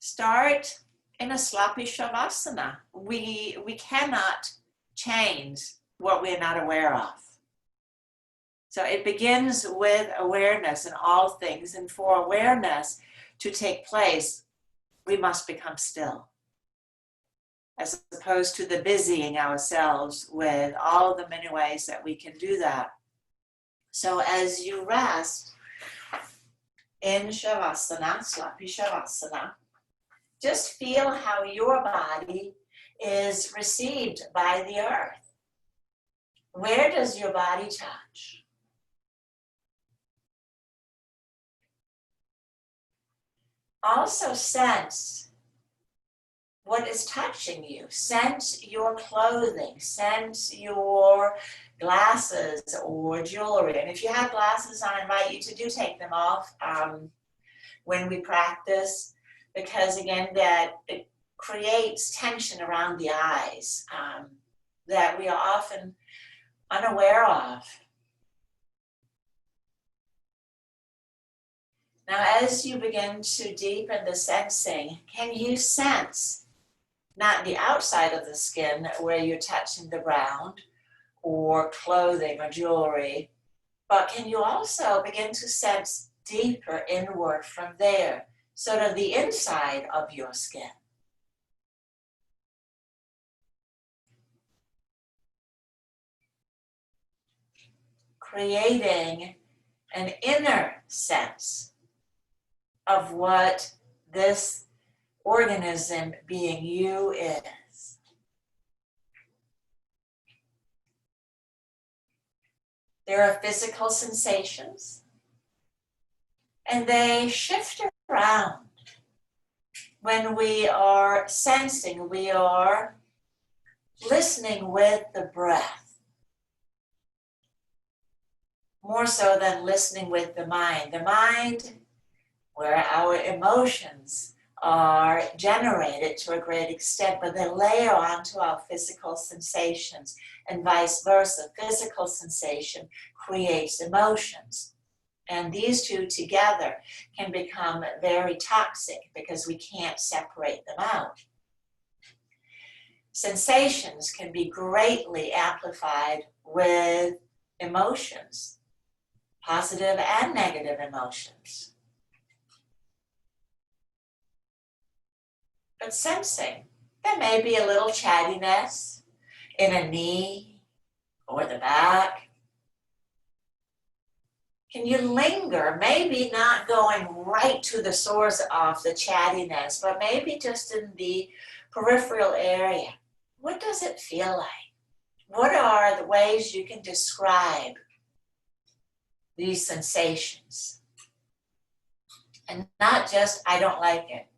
Start in a sloppy shavasana. We cannot change what we're not aware of. So it begins with awareness in all things, and for awareness to take place, we must become still, as opposed to the busying ourselves with all the many ways that we can do that. So as you rest in shavasana, sloppy shavasana, just feel how your body is received by the earth. Where does your body touch? Also sense what is touching you. Sense your clothing, sense your glasses or jewelry. And if you have glasses on, I invite you to take them off when we practice, because again, that it creates tension around the eyes that we are often unaware of. Now, as you begin to deepen the sensing, can you sense not the outside of the skin where you're touching the ground or clothing or jewelry, but can you also begin to sense deeper inward from there, sort of the inside of your skin? Creating an inner sense of what this organism being you is. There are physical sensations, and they shift around. When we are sensing, we are listening with the breath, more so than listening with the mind. The mind, where our emotions are generated to a great extent, but they layer onto our physical sensations, and vice versa. Physical sensation creates emotions. And these two together can become very toxic because we can't separate them out. Sensations can be greatly amplified with emotions, positive and negative emotions. But sensing, there may be a little chattiness in a knee or the back. Can you linger, maybe not going right to the source of the chattiness, but maybe just in the peripheral area? What does it feel like? What are the ways you can describe these sensations? And not just, I don't like it.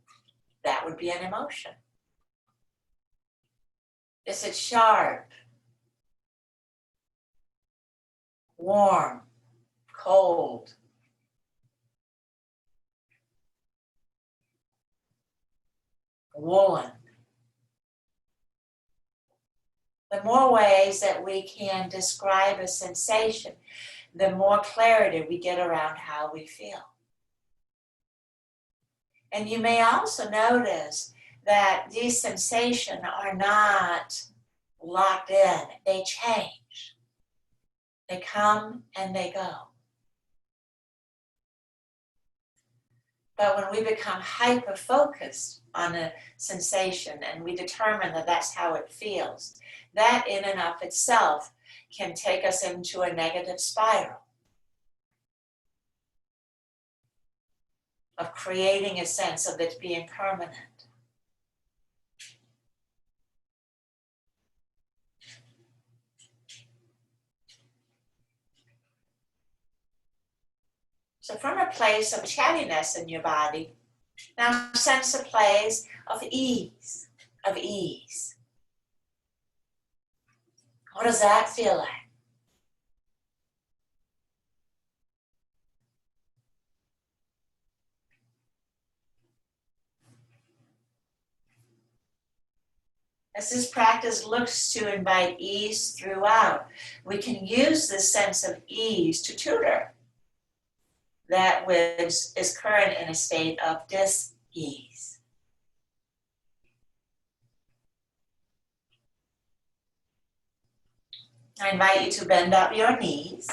That would be an emotion. Is it sharp, warm, cold? Woolen? The more ways that we can describe a sensation, the more clarity we get around how we feel. And you may also notice that these sensations are not locked in. They change. They come and they go. But when we become hyper-focused on a sensation and we determine that that's how it feels, that in and of itself can take us into a negative spiral of creating a sense of it being permanent. So from a place of chattiness in your body, now sense a place of ease, of ease. What does that feel like? As this practice looks to invite ease throughout, we can use this sense of ease to tutor that which is current in a state of dis-ease. I invite you to bend up your knees.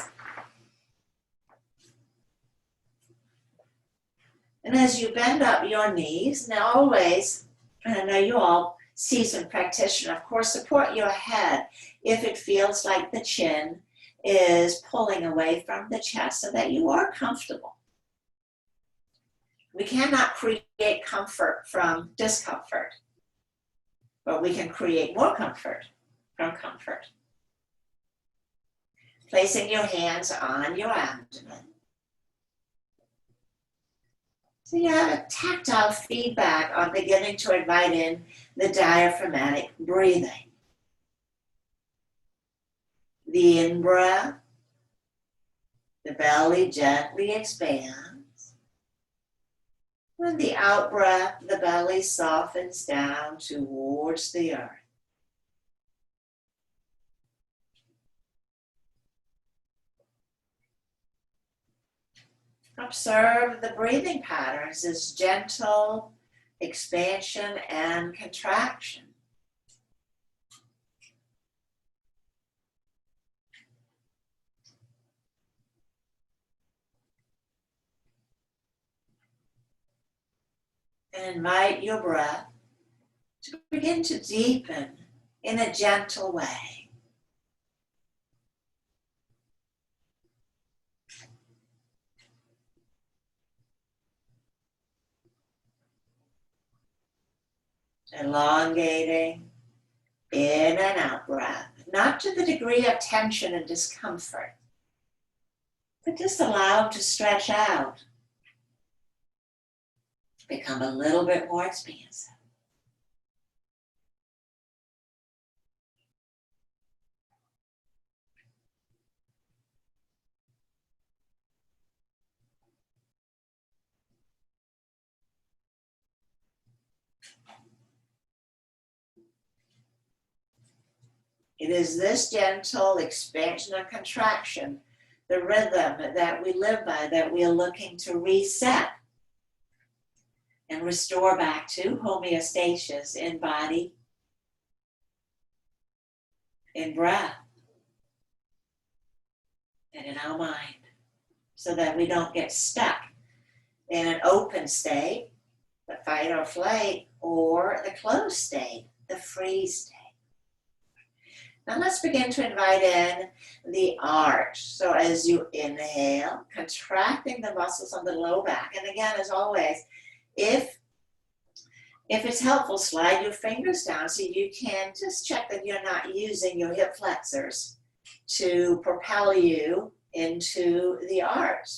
And as you bend up your knees, now always, and I know you all seasoned practitioner, of course, support your head if it feels like the chin is pulling away from the chest so that you are comfortable. We cannot create comfort from discomfort, but we can create more comfort from comfort. Placing your hands on your abdomen. So you have a tactile feedback on beginning to invite in the diaphragmatic breathing. The in-breath, the belly gently expands. When the out-breath, the belly softens down towards the earth. Observe the breathing patterns as gentle expansion and contraction. And invite your breath to begin to deepen in a gentle way. Elongating in and out breath, not to the degree of tension and discomfort, but just allow to stretch out, become a little bit more expansive. It is this gentle expansion and contraction, the rhythm that we live by, that we are looking to reset and restore back to homeostasis in body, in breath, and in our mind, so that we don't get stuck in an open state, the fight or flight, or the closed state, the freeze state. Now let's begin to invite in the arch. So as you inhale, contracting the muscles on the low back. And again, as always, if it's helpful, slide your fingers down so you can just check that you're not using your hip flexors to propel you into the arch.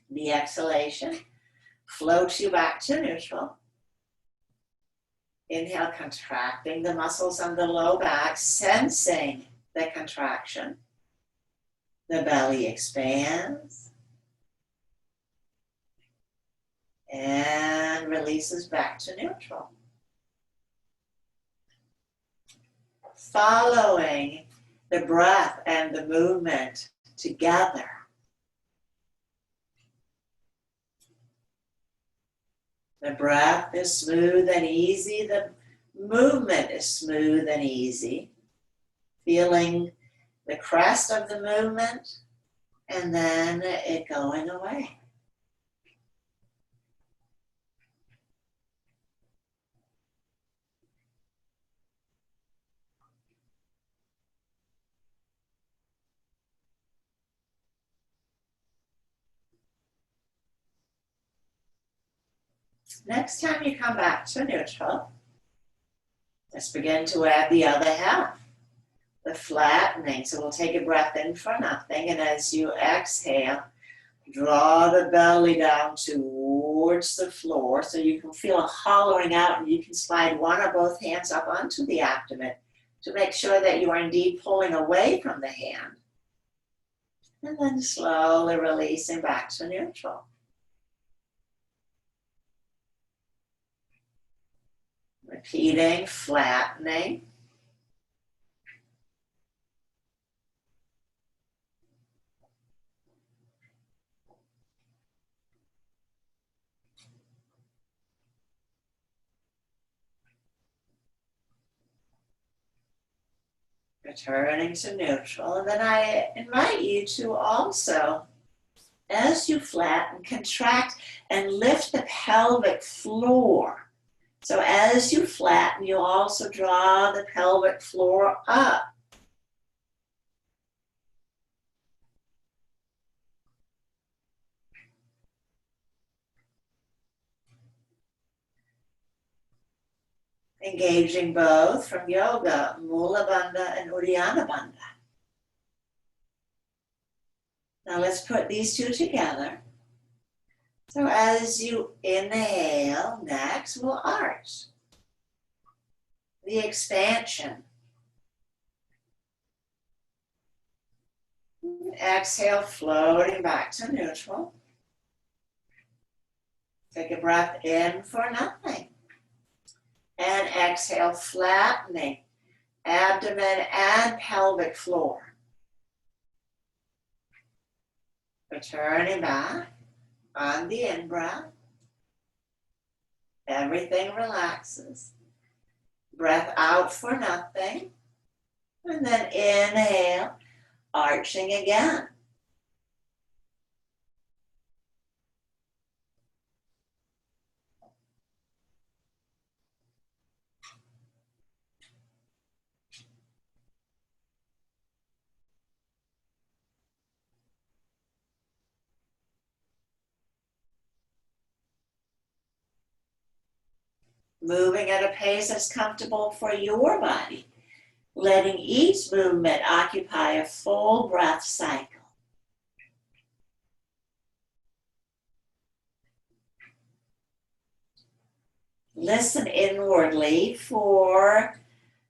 The exhalation floats you back to neutral. Inhale, contracting the muscles on the low back, sensing the contraction. The belly expands and releases back to neutral. Following the breath and the movement together. The breath is smooth and easy. The movement is smooth and easy. Feeling the crest of the movement and then it going away. Next time you come back to neutral, let's begin to add the other half, the flattening. So we'll take a breath in for nothing, and as you exhale, draw the belly down towards the floor so you can feel a hollowing out, and you can slide one or both hands up onto the abdomen to make sure that you are indeed pulling away from the hand. And then slowly releasing back to neutral. Repeating, flattening. Returning to neutral. And then I invite you to also, as you flatten, contract and lift the pelvic floor. So as you flatten, you also draw the pelvic floor up. Engaging both from yoga, Mula Bandha and Uddiyana Bandha. Now let's put these two together. So as you inhale, next we'll arch. The expansion. Exhale, floating back to neutral. Take a breath in for nothing. And exhale, flattening abdomen and pelvic floor. Returning back on the in-breath. Everything relaxes. Breath out for nothing. And then inhale, arching again. Moving at a pace that's comfortable for your body, letting each movement occupy a full breath cycle. Listen inwardly for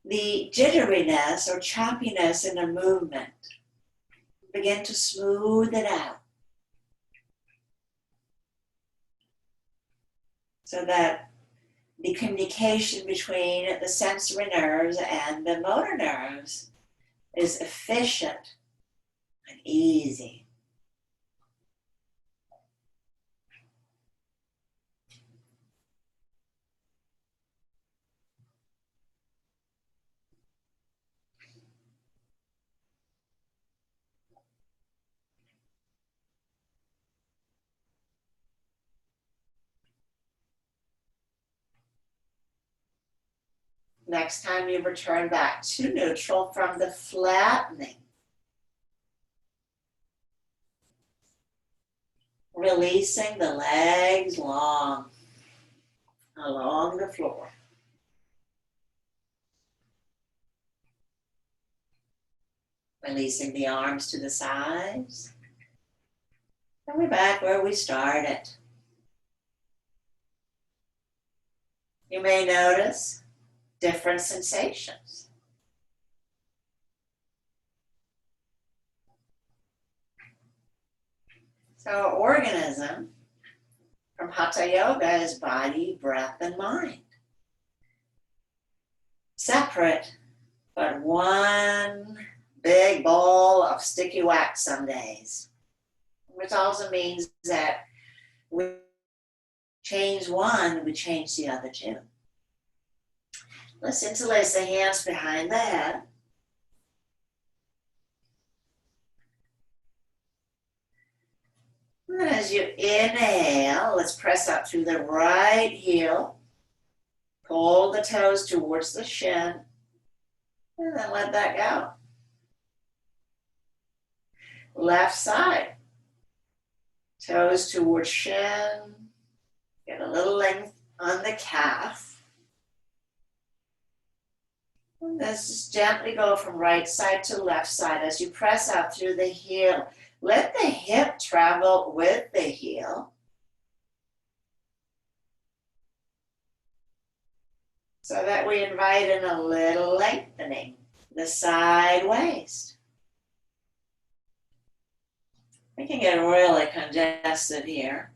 the jitteriness or choppiness in a movement. Begin to smooth it out so that the communication between the sensory nerves and the motor nerves is efficient and easy. Next time you return back to neutral from the flattening. Releasing the legs long along the floor. Releasing the arms to the sides. And we're back where we started. You may notice different sensations. So our organism from Hatha Yoga is body, breath, and mind. Separate, but one big ball of sticky wax some days. Which also means that we change one, we change the other two. Let's interlace the hands behind the head. And as you inhale, let's press up through the right heel. Pull the toes towards the shin. And then let that go. Left side. Toes towards shin. Get a little length on the calf. And let's just gently go from right side to left side as you press out through the heel. Let the hip travel with the heel. So that we invite in a little lengthening, the side waist. We can get really congested here.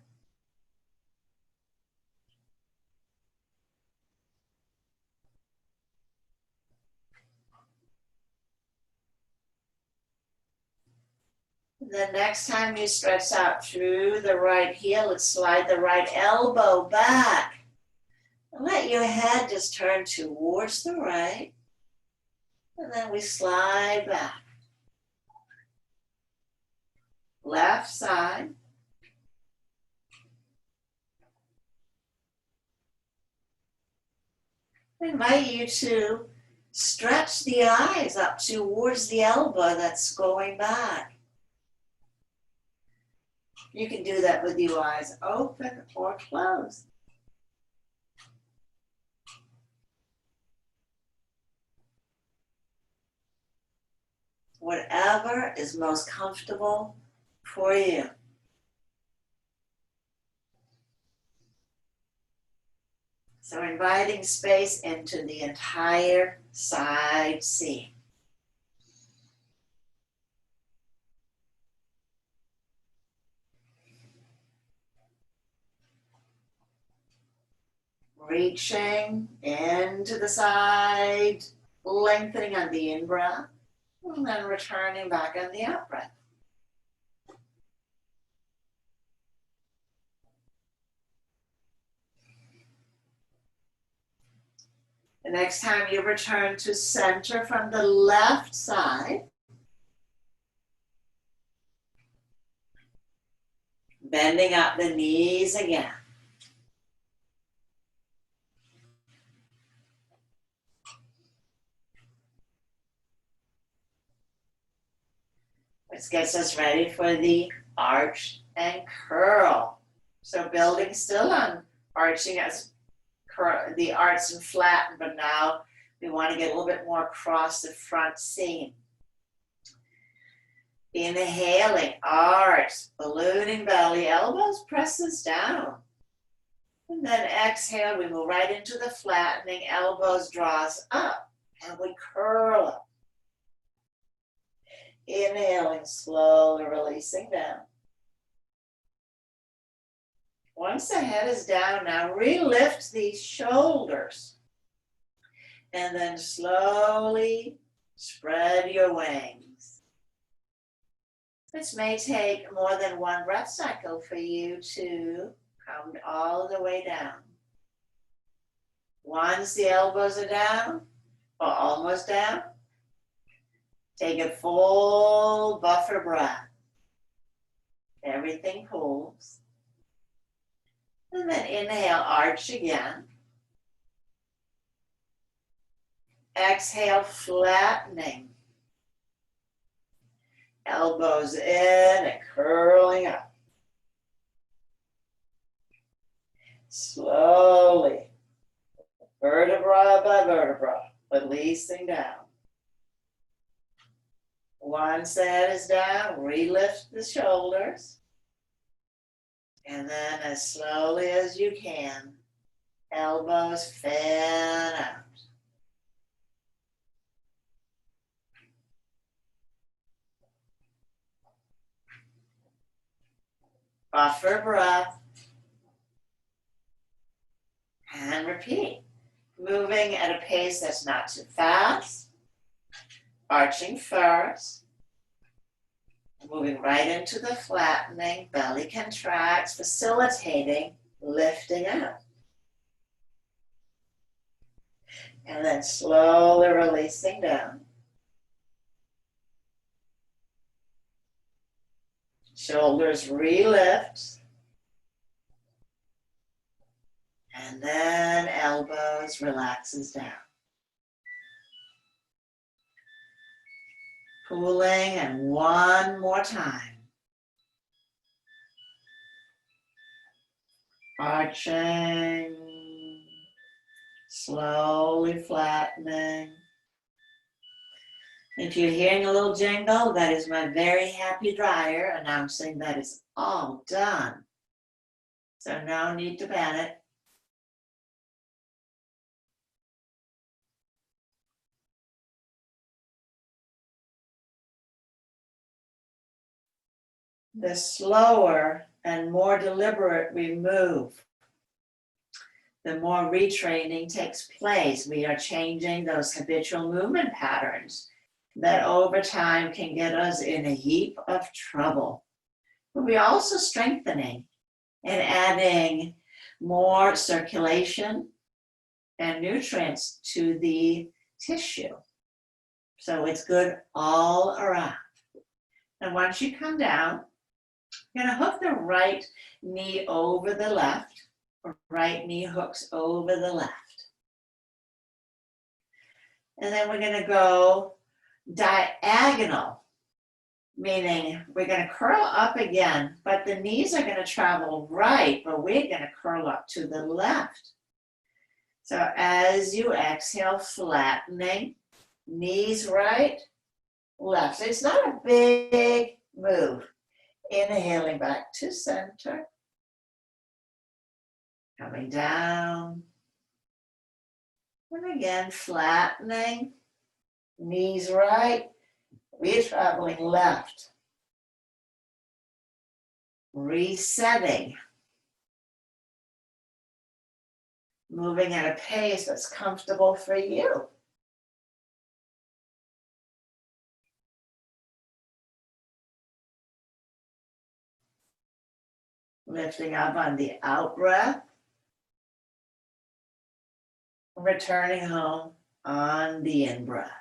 The next time you stretch out through the right heel, let's slide the right elbow back. And let your head just turn towards the right. And then we slide back. Left side. I invite you to stretch the eyes up towards the elbow that's going back. You can do that with your eyes open or closed. Whatever is most comfortable for you. So inviting space into the entire side seam. Reaching into the side, lengthening on the in-breath, and then returning back on the out-breath. The next time you return to center from the left side, bending up the knees again. This gets us ready for the arch and curl. So building still on arching as the arch and flatten, but now we want to get a little bit more across the front seam. Inhaling, arch, ballooning belly, elbows presses down. And then exhale, we move right into the flattening, elbows draws up, and we curl up. Inhaling, slowly releasing down. Once the head is down, now relift the shoulders. And then slowly spread your wings. This may take more than one breath cycle for you to come all the way down. Once the elbows are down, or almost down, take a full buffer breath. Everything pulls. And then inhale, arch again. Exhale, flattening. Elbows in and curling up. Slowly, vertebra by vertebra, releasing down. Once the head is down, relift the shoulders. And then as slowly as you can, elbows fan out. Buffer breath. And repeat. Moving at a pace that's not too fast. Arching first. Moving right into the flattening, belly contracts, facilitating lifting up. And then slowly releasing down. Shoulders relift. And then elbows relaxes down. Pulling, and one more time. Arching, slowly flattening. If you're hearing a little jingle, that is my very happy dryer announcing that it's all done. So no need to panic. The slower and more deliberate we move, the more retraining takes place. We are changing those habitual movement patterns that over time can get us in a heap of trouble. But we're also strengthening and adding more circulation and nutrients to the tissue. So it's good all around. And once you come down, you're going to hook the right knee over the left. Right knee hooks over the left. And then we're going to go diagonal, meaning we're going to curl up again, but the knees are going to travel right, but we're going to curl up to the left. So as you exhale, flattening, knees right, left. So it's not a big move. Inhaling back to center. Coming down. And again, flattening. Knees right. We're traveling left. Resetting. Moving at a pace that's comfortable for you. Lifting up on the out breath. Returning home on the in breath.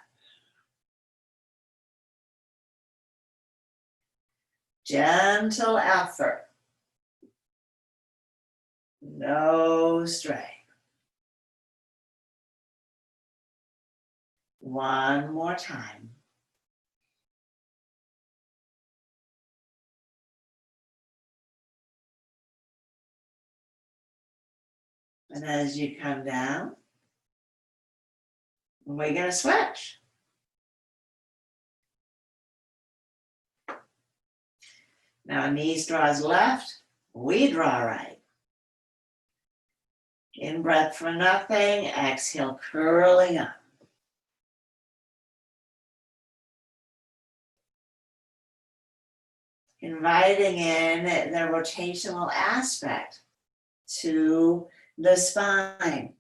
Gentle effort. No strain. One more time. And as you come down, we're going to switch. Now knees draws left, we draw right. In breath for nothing, exhale, curling up. Inviting in the rotational aspect to the spine.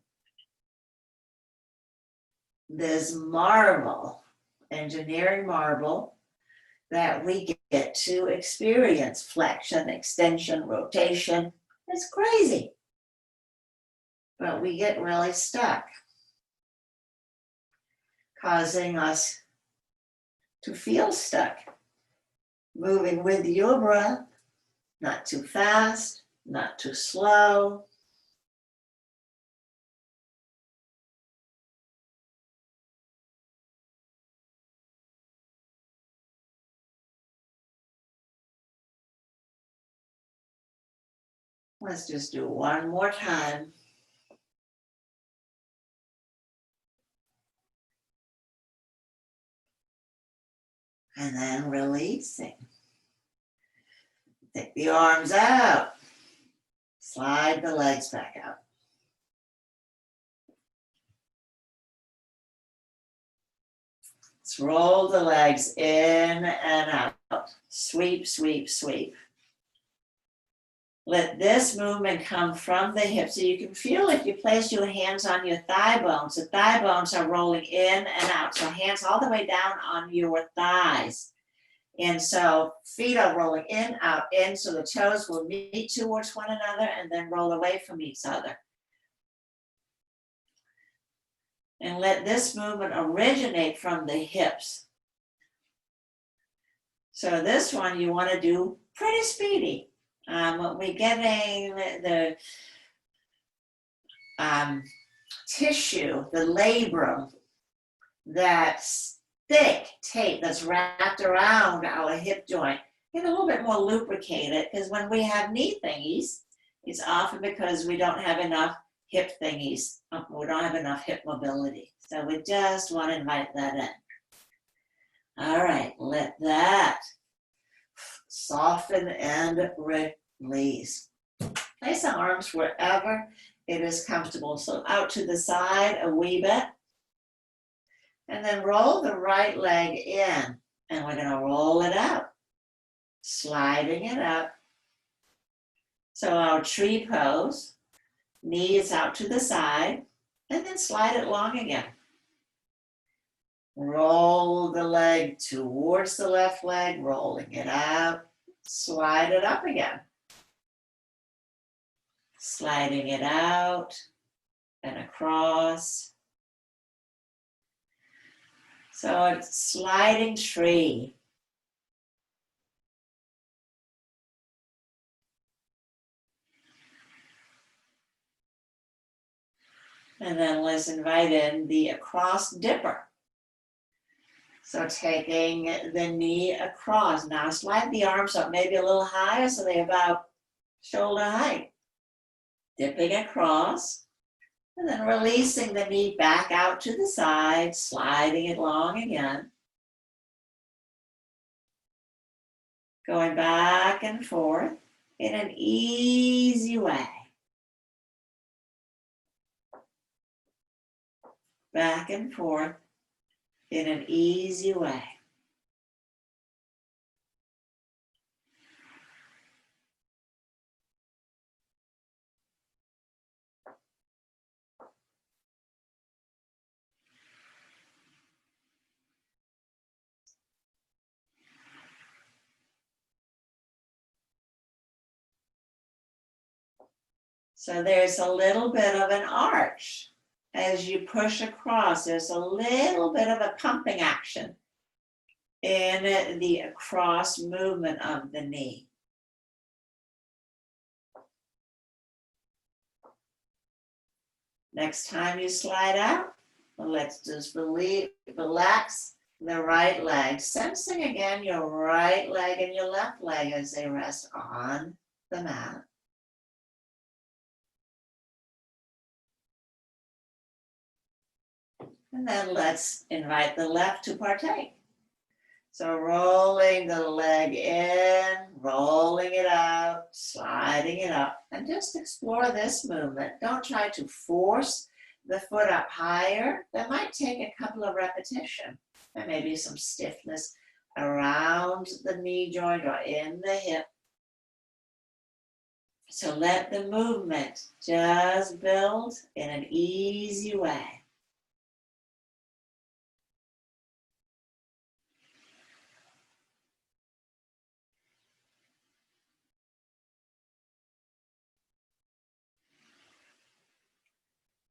This marble, engineering marble, that we get to experience. Flexion, extension, rotation. It's crazy. But we get really stuck, causing us to feel stuck. Moving with your breath, not too fast, not too slow. Let's just do one more time. And then releasing. Take the arms out. Slide the legs back out. Let's roll the legs in and out. Sweep, sweep, sweep. Let this movement come from the hips. So you can feel if you place your hands on your thigh bones, the thigh bones are rolling in and out. So hands all the way down on your thighs. And so feet are rolling in, out, in. So the toes will meet towards one another and then roll away from each other. And let this movement originate from the hips. So this one you want to do pretty speedy. We're getting the tissue, the labrum, that thick tape that's wrapped around our hip joint, get a little bit more lubricated, because when we have knee thingies, it's often because we don't have enough hip thingies. We don't have enough hip mobility. So we just want to invite that in. All right, let that soften and release. Place the arms wherever it is comfortable. So out to the side a wee bit. And then roll the right leg in. And we're going to roll it out. Sliding it up. So our tree pose. Knees out to the side. And then slide it long again. Roll the leg towards the left leg, rolling it out. Slide it up again. Sliding it out and across. So it's sliding tree. And then let's invite in the across dipper. So taking the knee across. Now slide the arms up maybe a little higher so they're about shoulder height. Dipping across. And then releasing the knee back out to the side, sliding it long again. Going back and forth in an easy way. Back and forth in an easy way. So there's a little bit of an arch. As you push across, there's a little bit of a pumping action in the across movement of the knee. Next time you slide out, let's just relax the right leg, sensing again your right leg and your left leg as they rest on the mat. And then let's invite the left to partake. So rolling the leg in, rolling it out, sliding it up, and just explore this movement. Don't try to force the foot up higher. That might take a couple of repetitions. There may be some stiffness around the knee joint or in the hip. So let the movement just build in an easy way.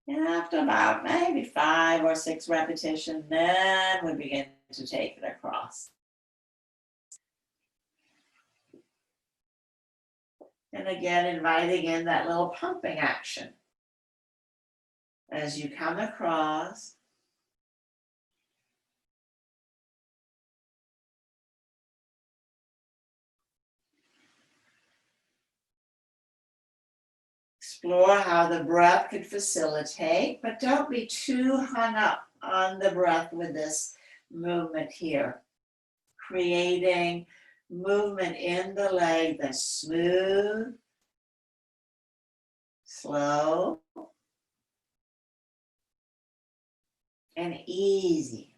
And after about maybe 5 or 6 repetitions, then we begin to take it across. And again, inviting in that little pumping action. As you come across, explore how the breath could facilitate, but don't be too hung up on the breath with this movement here. Creating movement in the leg that's smooth, slow, and easy.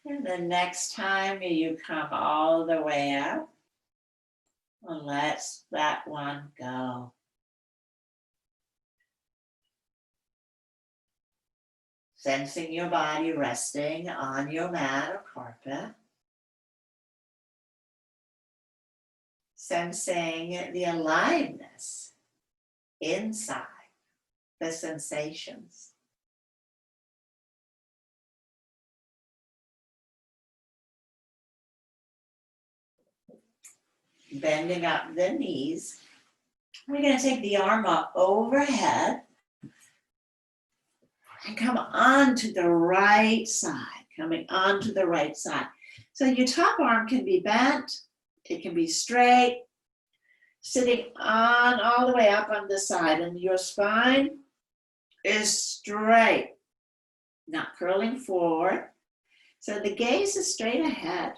And the next time you come all the way up, well, let that one go. Sensing your body resting on your mat or carpet. Sensing the aliveness inside the sensations. Bending up the knees. We're going to take the arm up overhead and come onto the right side, coming onto the right side. So your top arm can be bent, it can be straight, sitting on all the way up on the side, and your spine is straight, not curling forward. So the gaze is straight ahead.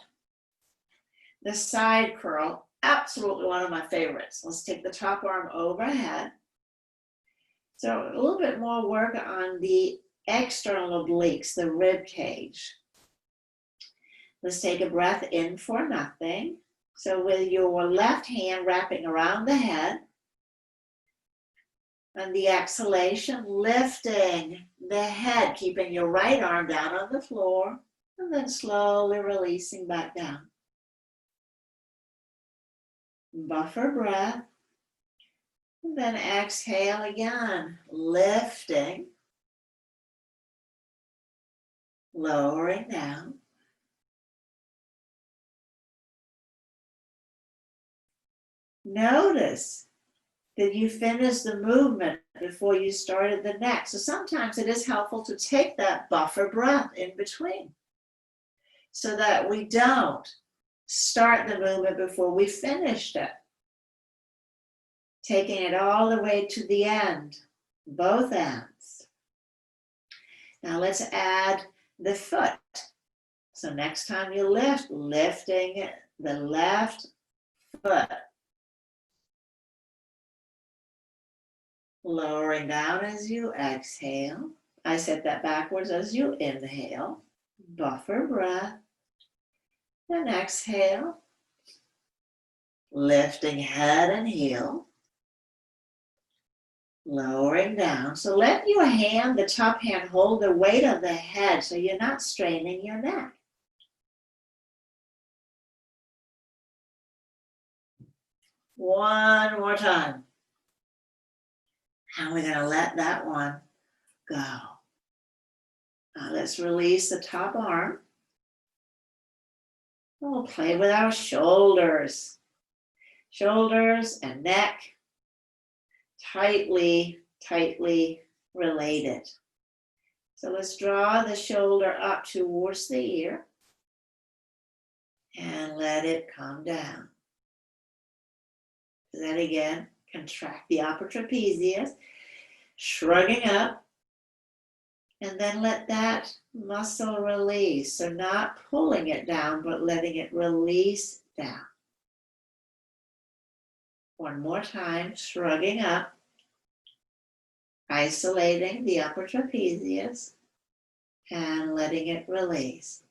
The side curl, absolutely one of my favorites. Let's take the top arm overhead. So a little bit more work on the external obliques, the rib cage. Let's take a breath in for nothing. So with your left hand wrapping around the head, And the exhalation, lifting the head, keeping your right arm down on the floor, and then slowly releasing back down. Buffer breath. And then exhale again, lifting, lowering down. Notice that you finished the movement before you started the next. So sometimes it is helpful to take that buffer breath in between so that we don't start the movement before we finished it. Taking it all the way to the end, both ends. Now let's add the foot. So next time you lift, lifting the left foot. Lowering down as you exhale. I said that backwards as you inhale. Buffer breath. And exhale. Lifting head and heel. Lowering down. So let your hand, the top hand, hold the weight of the head so you're not straining your neck. One more time. And we're going to let that one go. Now let's release the top arm. We'll play with our shoulders. Shoulders and neck tightly related. So let's draw the shoulder up towards the ear and let it come down. Then again, contract the upper trapezius, shrugging up, and then let that muscle release. So not pulling it down, but letting it release down. One more time, shrugging up, isolating the upper trapezius, and letting it release.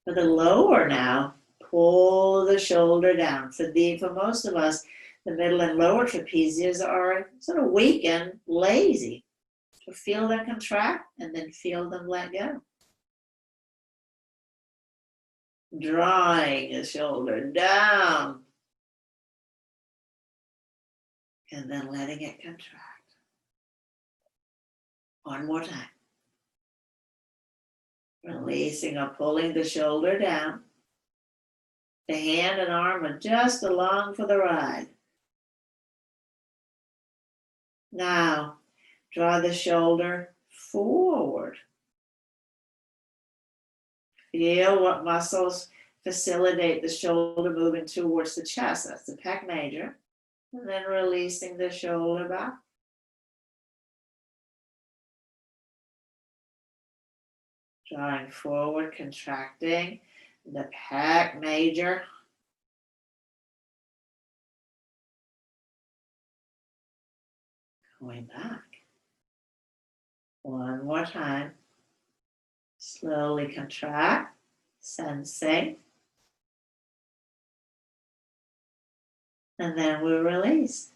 For the lower now, pull the shoulder down. For most of us, the middle and lower trapezius are sort of weak and lazy. So feel them contract and then feel them let go. Drawing the shoulder down and then letting it contract. One more time. Releasing or pulling the shoulder down. The hand and arm are just along for the ride. Now, draw the shoulder forward. Feel what muscles facilitate the shoulder moving towards the chest. That's the pec major. And then releasing the shoulder back. Drawing forward, contracting the pec major. Going back. One more time. Slowly contract, sensing. And then we release.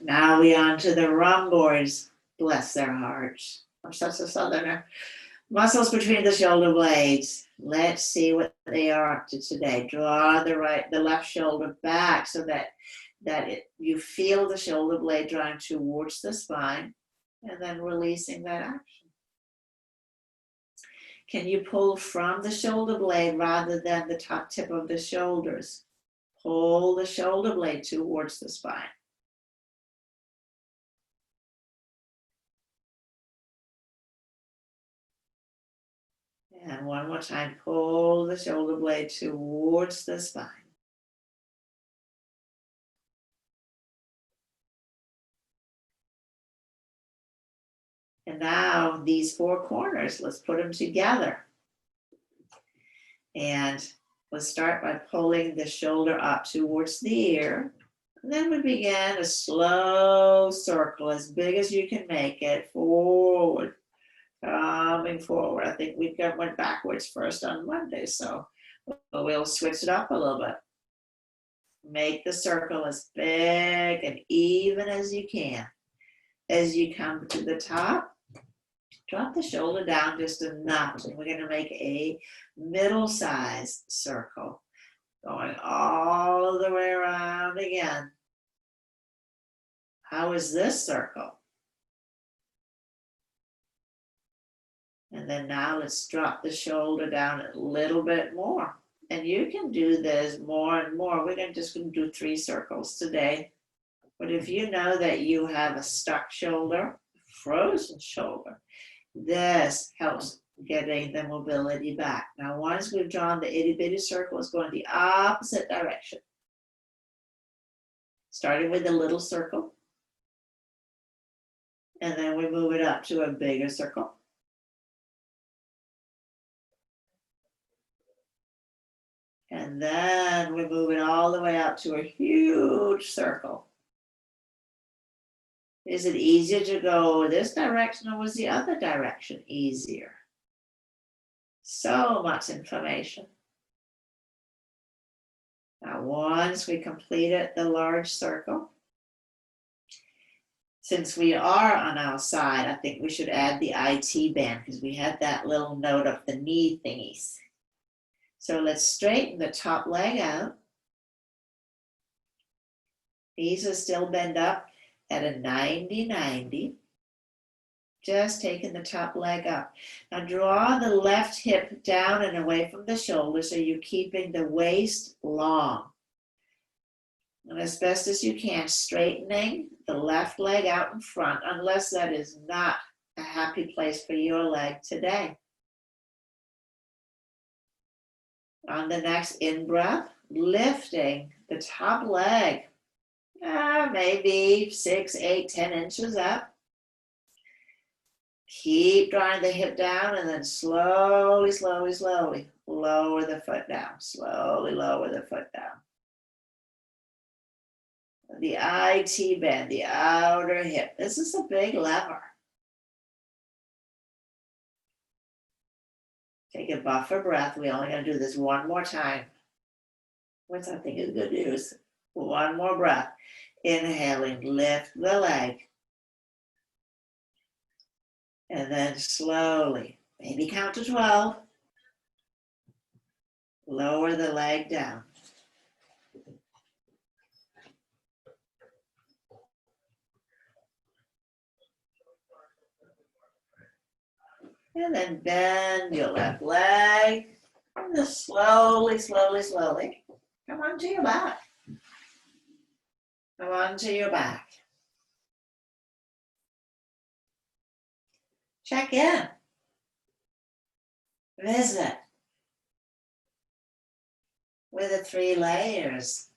Now we on to the rhomboids. Bless their hearts. I'm such a southerner. Muscles between the shoulder blades. Let's see what they are up to today. Draw the left shoulder back so that you feel the shoulder blade drawing towards the spine and then releasing that action. Can you pull from the shoulder blade rather than the top tip of the shoulders? Pull the shoulder blade towards the spine. And one more time, pull the shoulder blade towards the spine. And now these four corners, let's put them together. And let's start by pulling the shoulder up towards the ear. And then we begin a slow circle, as big as you can make it, forward. Coming forward. I think we went backwards first on Monday, so we'll switch it up a little bit. Make the circle as big and even as you can. As you come to the top, drop the shoulder down just a notch, and we're going to make a middle-sized circle, going all the way around again. How is this circle? And then now let's drop the shoulder down a little bit more. And you can do this more and more. We're just going to do 3 circles today. But if you know that you have a stuck shoulder, frozen shoulder, this helps getting the mobility back. Now, once we've drawn the itty bitty circle, it's going the opposite direction. Starting with a little circle. And then we move it up to a bigger circle. And then we move it all the way out to a huge circle. Is it easier to go this direction, or was the other direction easier? So much information. Now, once we completed the large circle, since we are on our side, I think we should add the IT band because we had that little note of the knee thingies. So let's straighten the top leg out. Knees are still bent up at a 90-90. Just taking the top leg up. Now draw the left hip down and away from the shoulder so you're keeping the waist long. And as best as you can, straightening the left leg out in front, unless that is not a happy place for your leg today. On the next in-breath, lifting the top leg, maybe 6, 8, 10 inches up. Keep drawing the hip down and then slowly, slowly, slowly lower the foot down. Slowly lower the foot down. The IT band, the outer hip. This is a big lever. Take a buffer breath. We're only going to do this one more time. Which I think is good news. One more breath. Inhaling, lift the leg. And then slowly, maybe count to 12. Lower the leg down. And then bend your left leg. And just slowly, slowly, slowly. Come on to your back. Come on to your back. Check in. Visit with the 3 layers.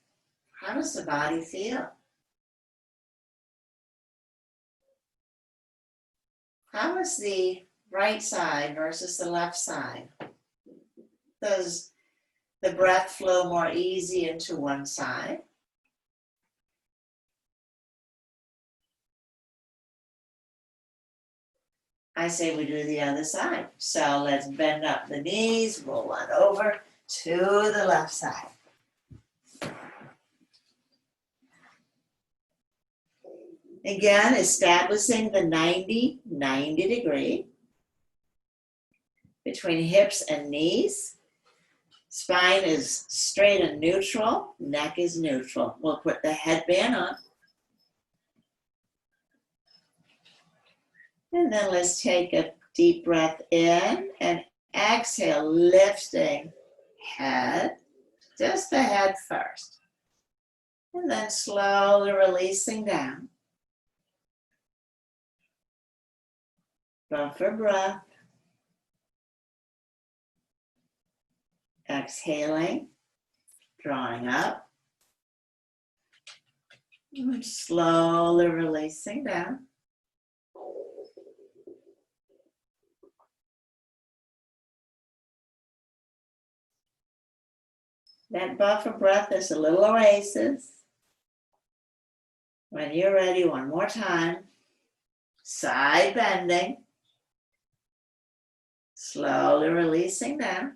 How does the body feel? How is the right side versus the left side? Does the breath flow more easy into one side? I say we do the other side. So let's bend up the knees, roll on over to the left side. Again, establishing the 90 degree between hips and knees. Spine is straight and neutral, neck is neutral. We'll put the headband on. And then let's take a deep breath in and exhale, lifting head, just the head first. And then slowly releasing down. Buffer breath. Exhaling, drawing up. And slowly releasing down. That buffer breath is a little oasis. When you're ready, one more time. Side bending. Slowly releasing down.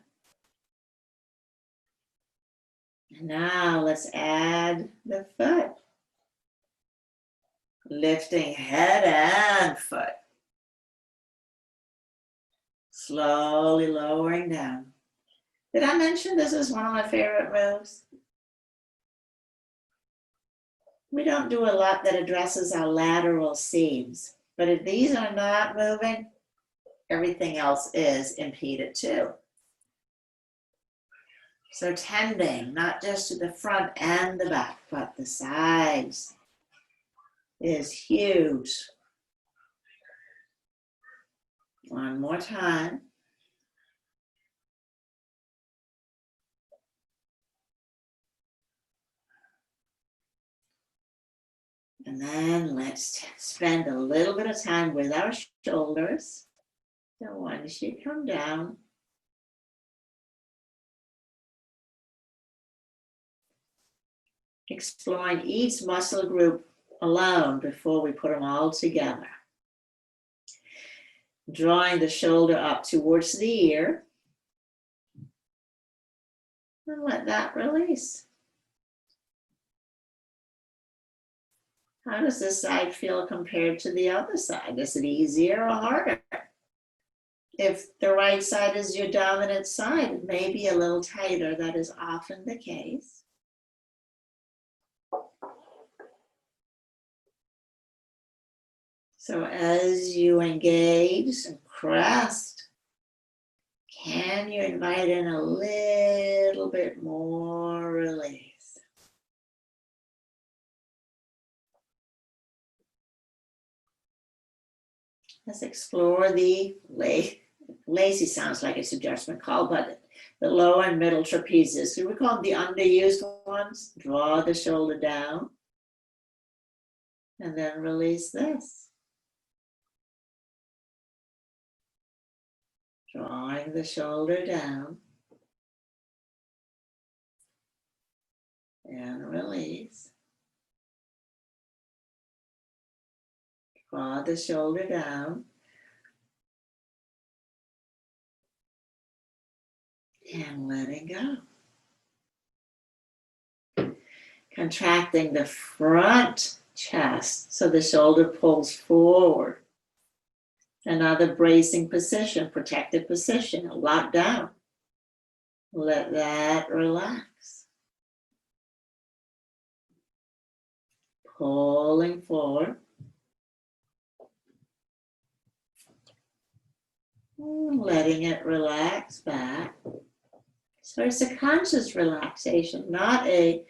Now let's add the foot. Lifting head and foot. Slowly lowering down. Did I mention this is one of my favorite moves? We don't do a lot that addresses our lateral seams, but if these are not moving, everything else is impeded too. So tending, not just to the front and the back, but the sides is huge. One more time. And then let's spend a little bit of time with our shoulders. So once you come down, exploring each muscle group alone before we put them all together. Drawing the shoulder up towards the ear. And let that release. How does this side feel compared to the other side? Is it easier or harder? If the right side is your dominant side, it may be a little tighter. That is often the case. So as you engage and crest, can you invite in a little bit more release? Let's explore the lazy sounds like it's a judgment call, but the lower and middle trapezius. We call them the underused ones. Draw the shoulder down and then release this. Drawing the shoulder down and release. Draw the shoulder down and letting go. Contracting the front chest so the shoulder pulls forward. Another bracing position, protective position, lock down. Let that relax. Pulling forward. Letting it relax back. So it's a conscious relaxation, not a,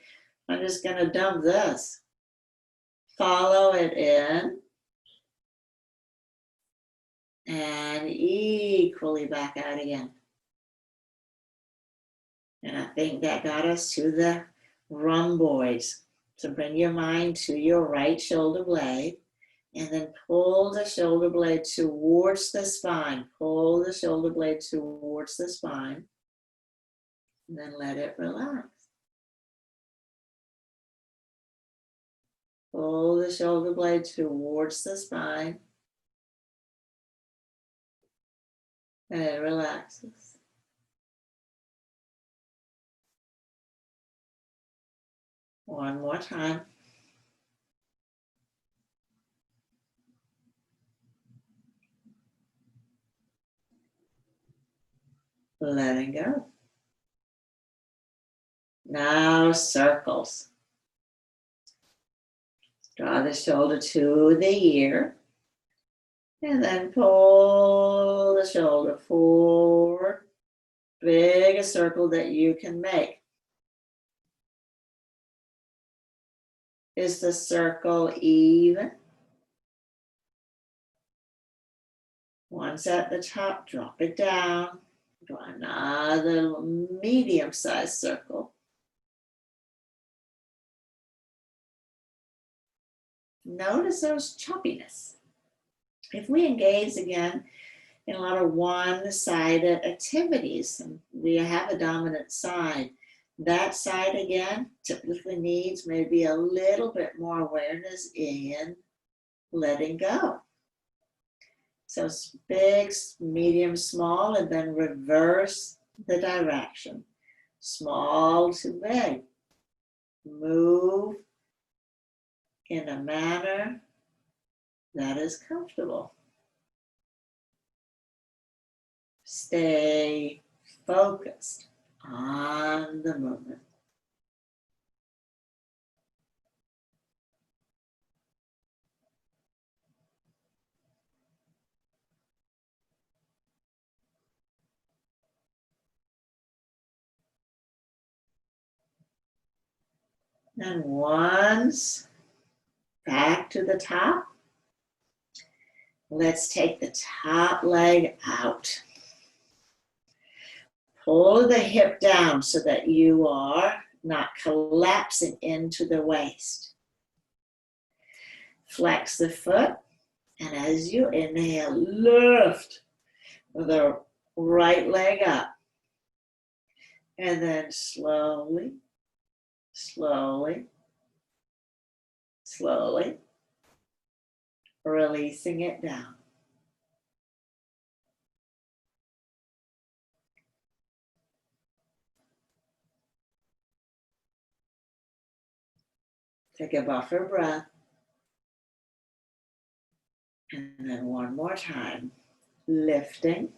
I'm just going to dump this. Follow it in. And equally back out again. And I think that got us to the rhomboids. So bring your mind to your right shoulder blade. And then pull the shoulder blade towards the spine. Pull the shoulder blade towards the spine. And then let it relax. Pull the shoulder blade towards the spine. And it relaxes. One more time. Letting go. Now circles. Draw the shoulder to the ear. And then pull the shoulder forward. Biggest circle that you can make. Is the circle even? Once at the top, drop it down. Draw another medium-sized circle. Notice there's choppiness. If we engage again in a lot of one-sided activities, and we have a dominant side, that side again typically needs maybe a little bit more awareness in letting go. So big, medium, small, and then reverse the direction. Small to big. Move in a manner that is comfortable. Stay focused on the movement. And once back to the top, let's take the top leg out. Pull the hip down so that you are not collapsing into the waist. Flex the foot, and as you inhale, lift the right leg up. And then slowly, slowly, slowly, releasing it down. Take a buffer breath. And then one more time, lifting.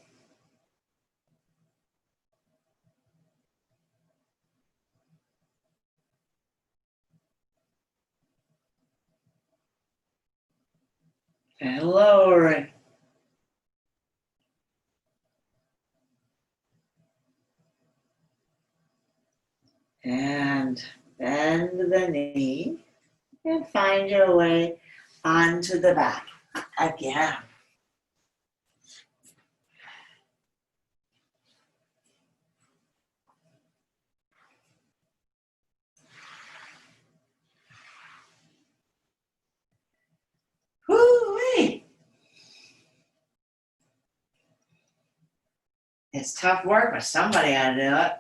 And lowering. And bend the knee and find your way onto the back again. Woo-wee. It's tough work, but somebody ought to do it.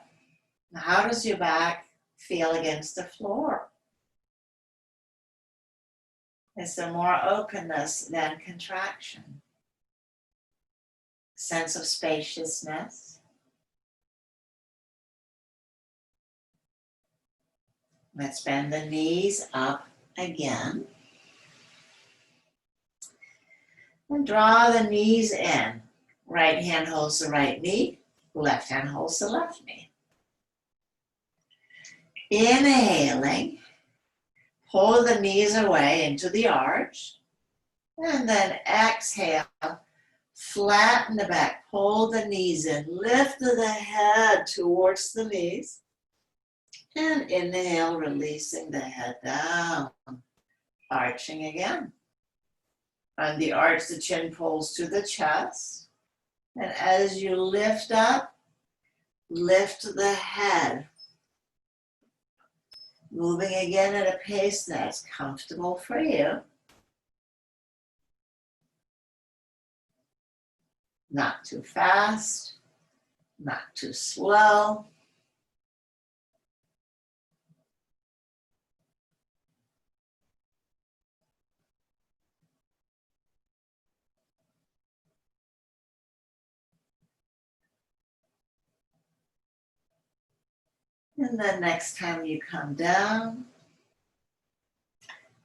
How does your back feel against the floor? Is there more openness than contraction? Sense of spaciousness? Let's bend the knees up again. And draw the knees in. Right hand holds the right knee, left hand holds the left knee. Inhaling, pull the knees away into the arch. And then exhale, flatten the back, pull the knees in, lift the head towards the knees. And inhale, releasing the head down, arching again. On the arch, the chin pulls to the chest. And as you lift up, lift the head. Moving again at a pace that's comfortable for you. Not too fast, not too slow. And then next time you come down,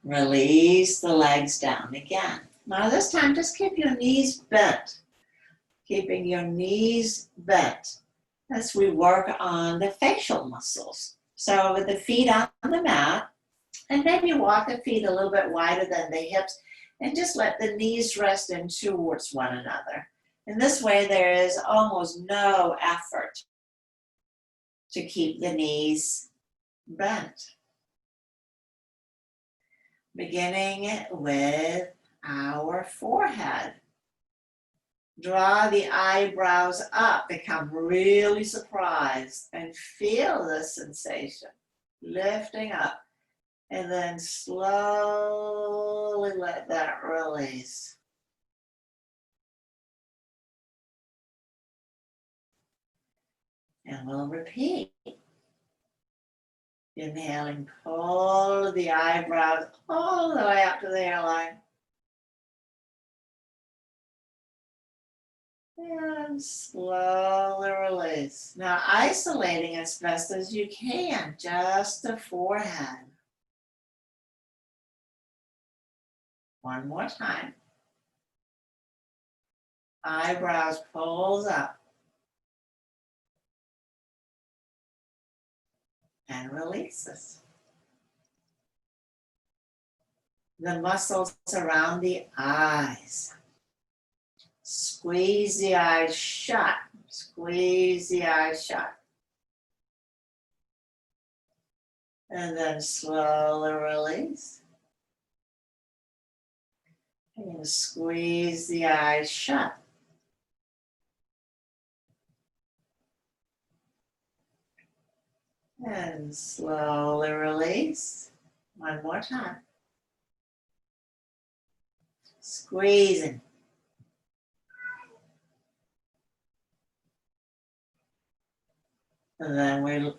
release the legs down again. Now this time, just keep your knees bent. Keeping your knees bent as we work on the facial muscles. So with the feet on the mat, and maybe walk the feet a little bit wider than the hips, and just let the knees rest in towards one another. In this way, there is almost no effort to keep the knees bent. Beginning with our forehead. Draw the eyebrows up, become really surprised, and feel the sensation. Lifting up, and then slowly let that release. And we'll repeat. Inhaling, pull the eyebrows all the way up to the hairline. And slowly release. Now isolating as best as you can, just the forehead. One more time. Eyebrows pulls up. And releases. The muscles around the eyes. Squeeze the eyes shut. Squeeze the eyes shut. And then slowly release. And squeeze the eyes shut. And slowly release. One more time. Squeezing. And then we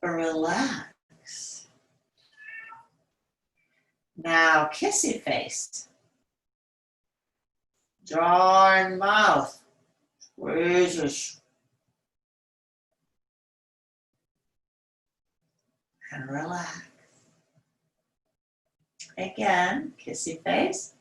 relax. Now, kissy face. Jaw and mouth. Squeezes. And relax. Again, kissy face.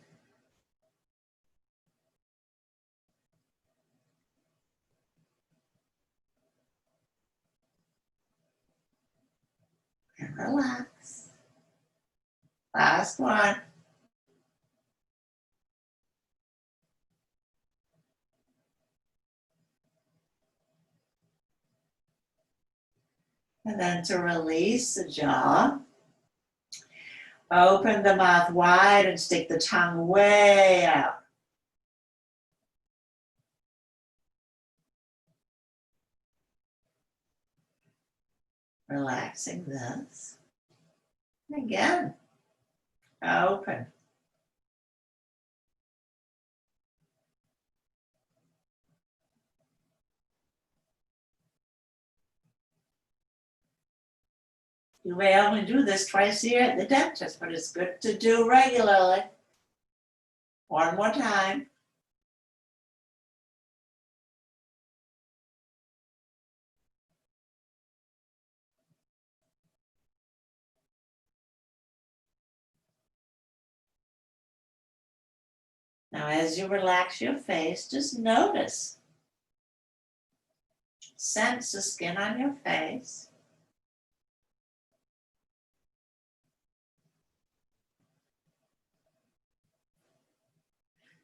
And relax. Last one. And then to release the jaw, open the mouth wide and stick the tongue way out. Relaxing this. Again, open. You may only do this twice a year at the dentist, but it's good to do regularly. One more time. Now, as you relax your face, just notice. Sense the skin on your face.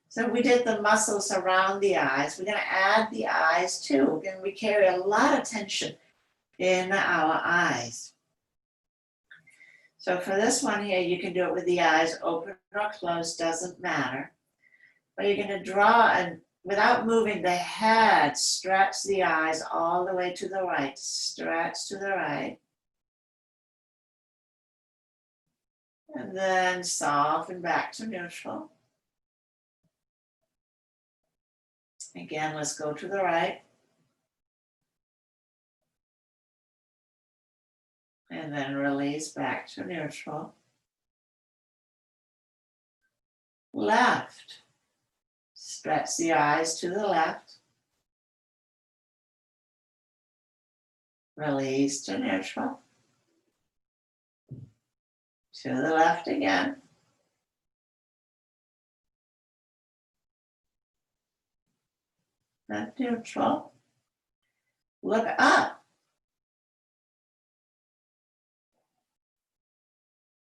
So we did the muscles around the eyes. We're going to add the eyes too. Again, we carry a lot of tension in our eyes. So for this one here, you can do it with the eyes open or closed, doesn't matter. But you're going to draw, and without moving the head, stretch the eyes all the way to the right. Stretch to the right. And then soften back to neutral. Again, let's go to the right. And then release back to neutral. Left. Stretch the eyes to the left. Release to neutral. To the left again. And neutral. Look up.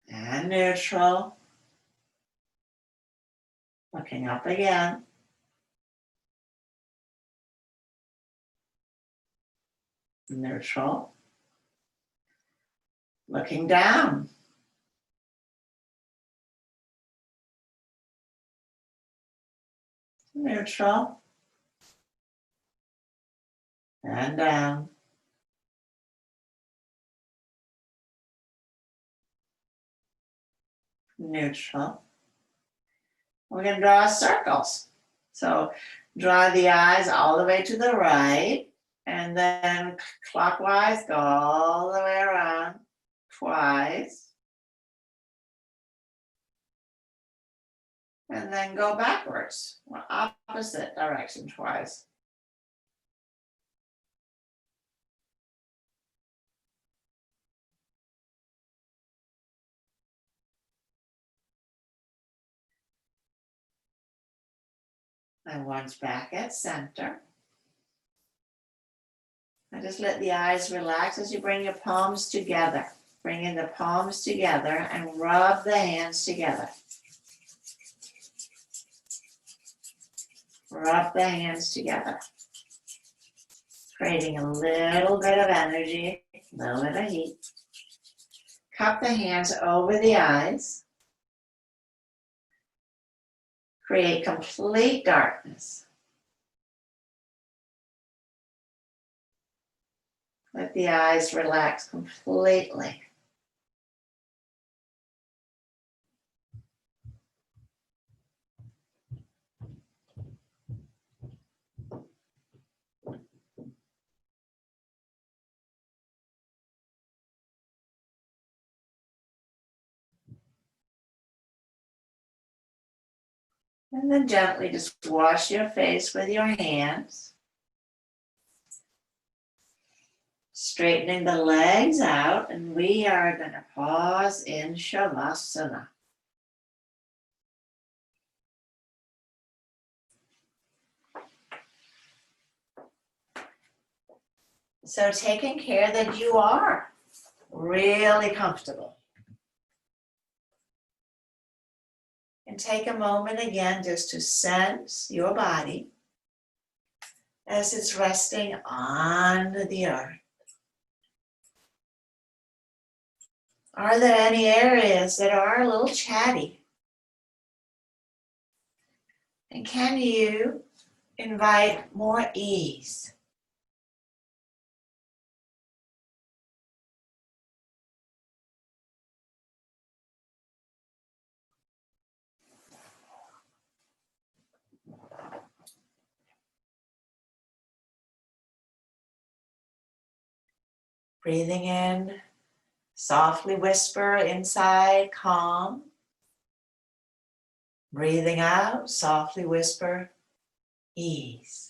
And neutral. Looking up again. Neutral. Looking down. Neutral. And down. Neutral. We're going to draw circles. So draw the eyes all the way to the right, and then clockwise go all the way around twice. And then go backwards, opposite direction twice. And once back at center. Now just let the eyes relax as you bring your palms together. Bring in the palms together and rub the hands together. Rub the hands together. Creating a little bit of energy, a little bit of heat. Cup the hands over the eyes. Create complete darkness. Let the eyes relax completely. And then gently just wash your face with your hands. Straightening the legs out, and we are going to pause in Shavasana. So taking care that you are really comfortable. And take a moment again just to sense your body as it's resting on the earth. Are there any areas that are a little chatty? And can you invite more ease? Breathing in, softly whisper inside, calm. Breathing out, softly whisper, ease.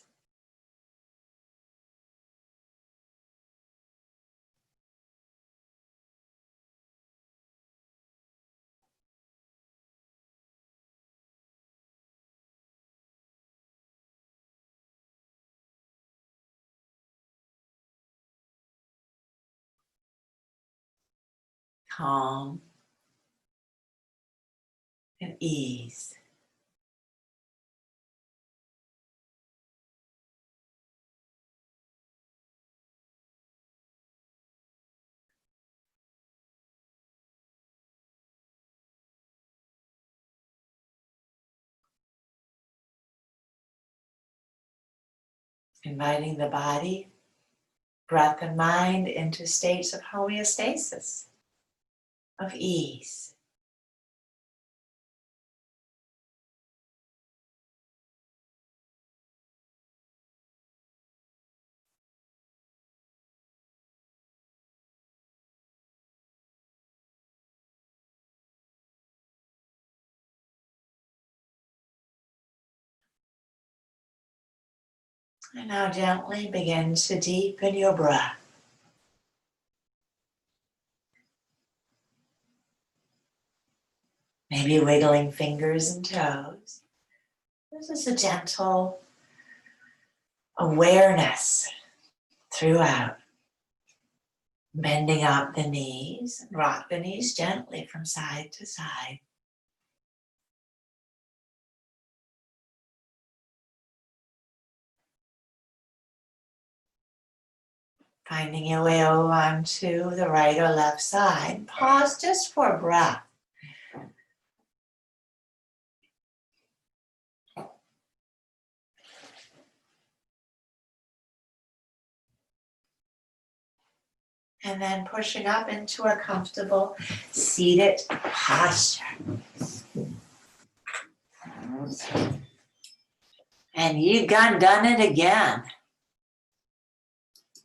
Calm and ease. Inviting the body, breath and mind into states of homeostasis, of ease. And now gently begin to deepen your breath. Maybe wiggling fingers and toes. This is a gentle awareness throughout. Bending up the knees, and rock the knees gently from side to side. Finding your way over onto the right or left side. Pause just for a breath. And then pushing up into a comfortable seated posture. And you've done it again.